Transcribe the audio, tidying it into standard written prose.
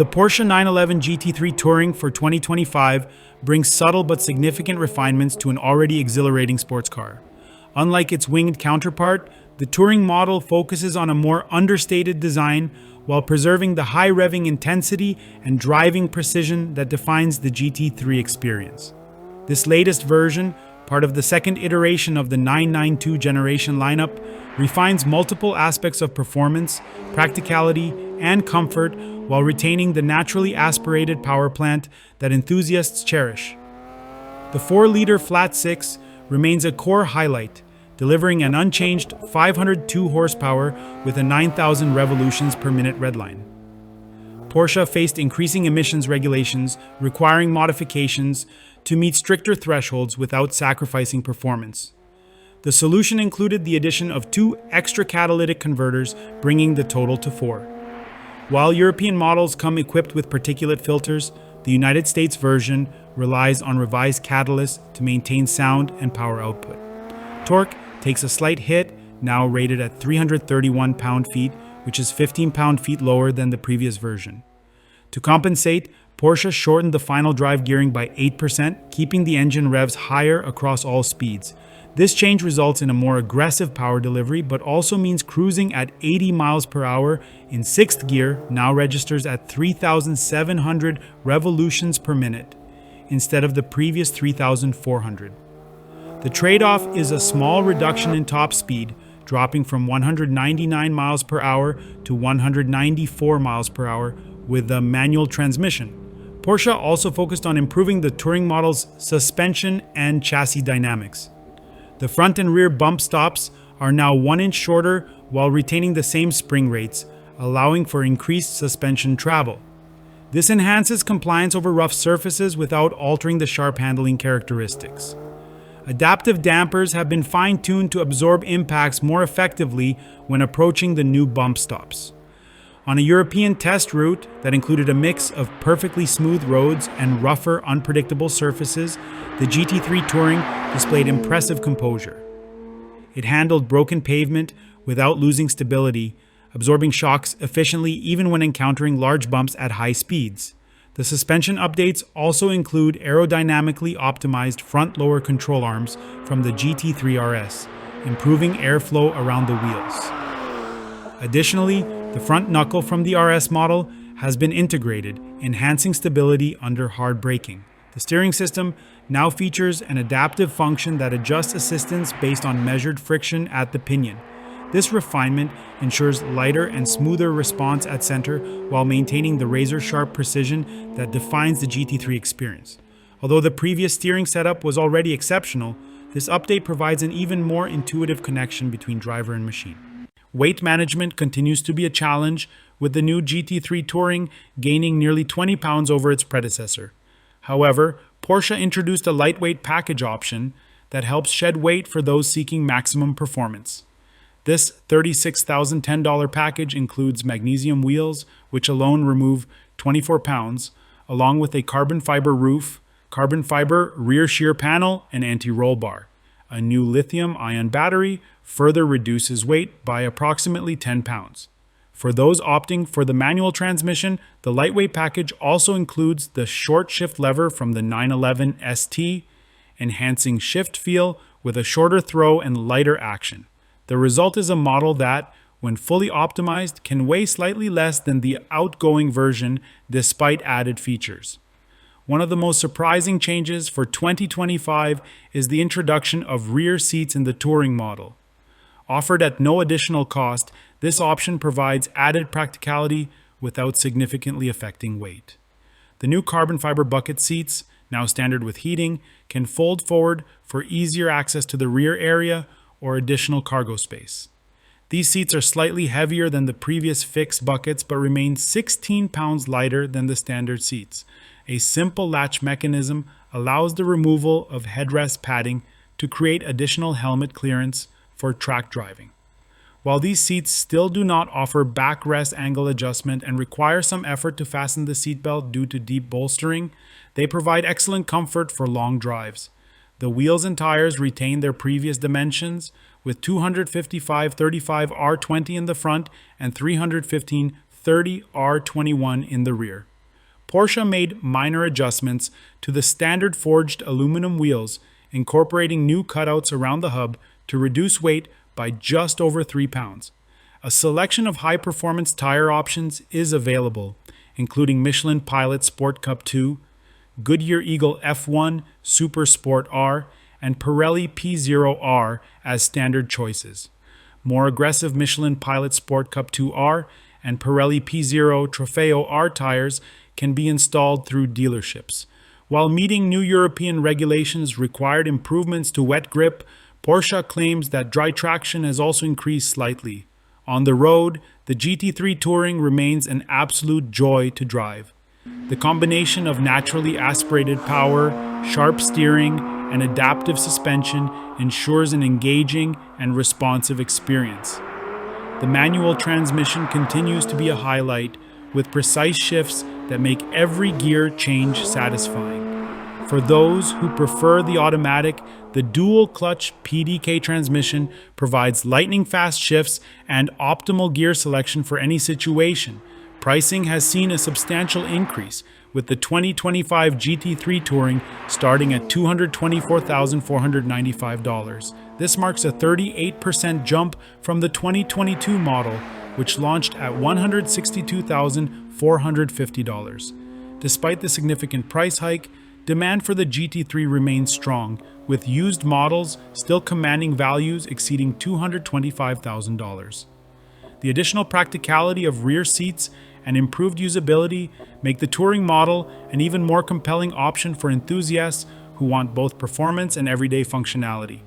The Porsche 911 GT3 Touring for 2025 brings subtle but significant refinements to an already exhilarating sports car. Unlike its winged counterpart, the Touring model focuses on a more understated design while preserving the high-revving intensity and driving precision that defines the GT3 experience. This latest version, part of the second iteration of the 992 generation lineup, refines multiple aspects of performance, practicality, and comfort while retaining the naturally aspirated power plant that enthusiasts cherish. The 4-liter flat 6 remains a core highlight, delivering an unchanged 502 horsepower with a 9,000 revolutions per minute redline. Porsche faced increasing emissions regulations requiring modifications to meet stricter thresholds without sacrificing performance. The solution included the addition of 2 extra catalytic converters, bringing the total to 4. While European models come equipped with particulate filters, the United States version relies on revised catalysts to maintain sound and power output. Torque takes a slight hit, now rated at 331 pound-feet, which is 15 pound-feet lower than the previous version. To compensate, Porsche shortened the final drive gearing by 8%, keeping the engine revs higher across all speeds. This change results in a more aggressive power delivery, but also means cruising at 80 miles per hour in 6th gear now registers at 3,700 revolutions per minute, instead of the previous 3,400. The trade-off is a small reduction in top speed, dropping from 199 miles per hour to 194 miles per hour with a manual transmission. Porsche also focused on improving the Touring model's suspension and chassis dynamics. The front and rear bump stops are now 1 inch shorter while retaining the same spring rates, allowing for increased suspension travel. This enhances compliance over rough surfaces without altering the sharp handling characteristics. Adaptive dampers have been fine-tuned to absorb impacts more effectively when approaching the new bump stops. On a European test route that included a mix of perfectly smooth roads and rougher, unpredictable surfaces, the GT3 Touring displayed impressive composure. It handled broken pavement without losing stability, absorbing shocks efficiently even when encountering large bumps at high speeds. The suspension updates also include aerodynamically optimized front-lower control arms from the GT3 RS, improving airflow around the wheels. Additionally, the front knuckle from the RS model has been integrated, enhancing stability under hard braking. The steering system now features an adaptive function that adjusts assistance based on measured friction at the pinion. This refinement ensures lighter and smoother response at center while maintaining the razor-sharp precision that defines the GT3 experience. Although the previous steering setup was already exceptional, this update provides an even more intuitive connection between driver and machine. Weight management continues to be a challenge, with the new GT3 Touring gaining nearly 20 pounds over its predecessor. However, Porsche introduced a lightweight package option that helps shed weight for those seeking maximum performance. This $36,010 package includes magnesium wheels, which alone remove 24 pounds, along with a carbon fiber roof, carbon fiber rear shear panel, and anti-roll bar. A new lithium-ion battery further reduces weight by approximately 10 pounds. For those opting for the manual transmission, the lightweight package also includes the short shift lever from the 911 ST, enhancing shift feel with a shorter throw and lighter action. The result is a model that, when fully optimized, can weigh slightly less than the outgoing version despite added features. One of the most surprising changes for 2025 is the introduction of rear seats in the Touring model. Offered at no additional cost, this option provides added practicality without significantly affecting weight. The new carbon fiber bucket seats, now standard with heating, can fold forward for easier access to the rear area or additional cargo space. These seats are slightly heavier than the previous fixed buckets but remain 16 pounds lighter than the standard seats. A simple latch mechanism allows the removal of headrest padding to create additional helmet clearance for track driving. While these seats still do not offer backrest angle adjustment and require some effort to fasten the seatbelt due to deep bolstering, they provide excellent comfort for long drives. The wheels and tires retain their previous dimensions, with 255/35 R20 in the front and 315/30 R21 in the rear. Porsche made minor adjustments to the standard forged aluminum wheels, incorporating new cutouts around the hub to reduce weight by just over 3 pounds. A selection of high-performance tire options is available, including Michelin Pilot Sport Cup 2, Goodyear Eagle F1 Super Sport R, and Pirelli P0R as standard choices. More aggressive Michelin Pilot Sport Cup 2R and Pirelli P0 Trofeo R tires can be installed through dealerships. While meeting new European regulations required improvements to wet grip, Porsche claims that dry traction has also increased slightly. On the road, the GT3 Touring remains an absolute joy to drive. The combination of naturally aspirated power, sharp steering, and adaptive suspension ensures an engaging and responsive experience. The manual transmission continues to be a highlight, with precise shifts that make every gear change satisfying. For those who prefer the automatic, the dual-clutch PDK transmission provides lightning-fast shifts and optimal gear selection for any situation. Pricing has seen a substantial increase, with the 2025 GT3 Touring starting at $224,495. This marks a 38% jump from the 2022 model, which launched at $162,450. Despite the significant price hike, demand for the GT3 remains strong, with used models still commanding values exceeding $225,000. The additional practicality of rear seats and improved usability make the Touring model an even more compelling option for enthusiasts who want both performance and everyday functionality.